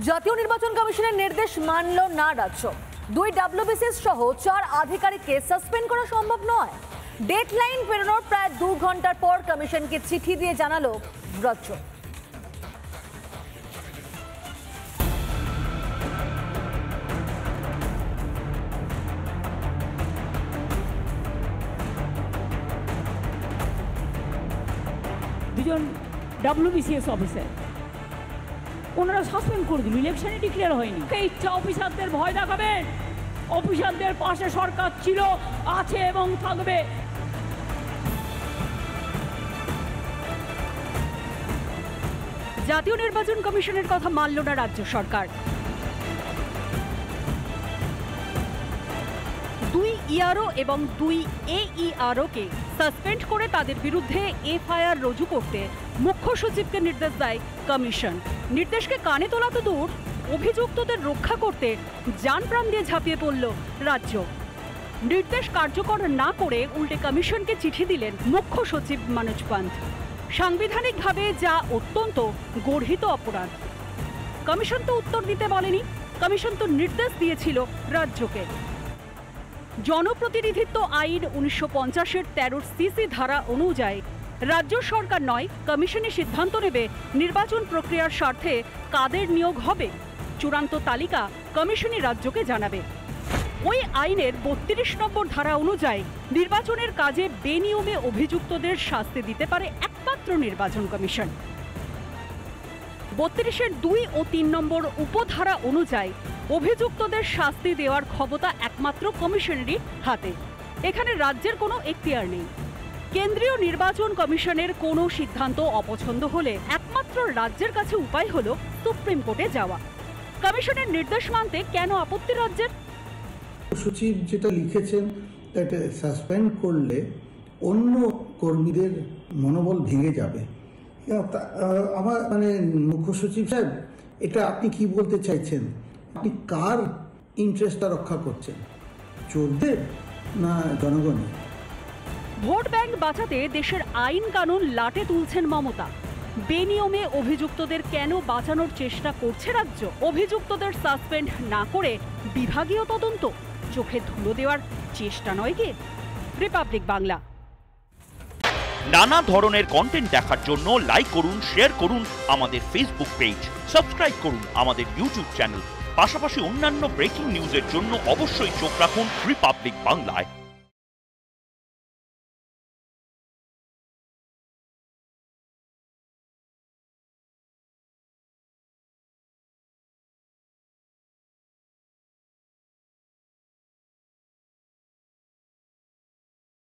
জাতীয় নির্বাচন কমিশনের নির্দেশ মানল না রাজ্য। 2 WBCS সহ 4 আধিকারিককে সাসপেন্ড করা সম্ভব নয়। ডেডলাইন পেরোনোর প্রায় 2 ঘন্টার পর কমিশনকে চিঠি দিয়ে জানালো রাজ্য। দুজন WBCS অফিসার ওনারা সাসপেন্ড করে দিল, ইলেকশনে ডিক্লেয়ার হয়নি। ইচ্ছা অফিসারদের ভয় দেখাবেন, অফিসারদের পাশে সরকার ছিল, আছে এবং থাকবে। জাতীয় নির্বাচন কমিশনের কথা মানল না রাজ্য সরকার। 2 ERO এবং 2 AERO কে সাসপেন্ড করে তাদের বিরুদ্ধে FIR রুজু করতে মুখ্য সচিবকে নির্দেশ দেয় কমিশন। নির্দেশকে কানে তোলা তো দূর, অভিযুক্তদের রক্ষা করতে জানপ্রাণ দিয়ে ঝাঁপিয়ে পড়ল রাজ্য। নির্দেশ কার্যকর না করে উল্টে কমিশনকে চিঠি দিলেন মুখ্য সচিব মনোজ পান্থ। সাংবিধানিকভাবে যা অত্যন্ত গর্হিত অপরাধ। কমিশন তো উত্তর দিতে বলেনি, কমিশন তো নির্দেশ দিয়েছিল রাজ্যকে। জনপ্রতিনিধিত্ব আইন 1950-এর 13 CC ধারা অনুযায়ী রাজ্য সরকার নয়, কমিশনের সিদ্ধান্ত নেবে নির্বাচন প্রক্রিয়ার স্বার্থে কাদের নিয়োগ হবে। চূড়ান্ত তালিকা কমিশনই রাজ্যকে জানাবে। ওই আইনের 32 নম্বর ধারা অনুযায়ী নির্বাচনের কাজে বেনিয়মে অভিযুক্তদের শাস্তি দিতে পারে একমাত্র নির্বাচন কমিশন। 32-এর 2 ও 3 নম্বর উপধারা অনুযায়ী অভিযুক্তদের শাস্তি দেওয়ার ক্ষমতা একমাত্র কমিশনেরই হাতে। এখানে রাজ্যের কোনো এখতিয়ার নেই। কেন্দ্রীয় নির্বাচন কমিশনের কোনো সিদ্ধান্ত অপছন্দ হলে একমাত্র রাজ্যের কাছে উপায় হলো সুপ্রিম কোর্টে যাওয়া। কমিশনের নির্দেশ মানতে কেন আপত্তি রাজ্যের? সচিব যেটা লিখেছেন, এটা সাসপেন্ড করলে অন্য কর্মীদের মনোবল ভেঙে যাবে। আমার মুখ্য সচিব সাহেব, এটা আপনি কি বলতে চাইছেন? আপনি কার ইন্টারেস্টটা রক্ষা করছেন, চোরদের না জনগণের? ভোট ব্যাংক বাঁচাতে দেশের আইন কানুন লাটে তুলছেন মমতা। বেনিয়মে অভিযুক্তদের কেন বাঁচানোর চেষ্টা করছে রাজ্য? অভিযুক্তদের সাসপেন্ড না করে বিভাগীয় তদন্ত, চোখে ধুলো দেওয়ার চেষ্টা নয় কি? রিপাবলিক বাংলা। নানা ধরনের কন্টেন্ট দেখার জন্য লাইক করুন, শেয়ার করুন আমাদের ফেসবুক পেজ, সাবস্ক্রাইব করুন আমাদের ইউটিউব চ্যানেল। পাশাপাশি অন্যান্য ব্রেকিং নিউজের জন্য অবশ্যই চোখ রাখুন রিপাবলিক বাংলায়।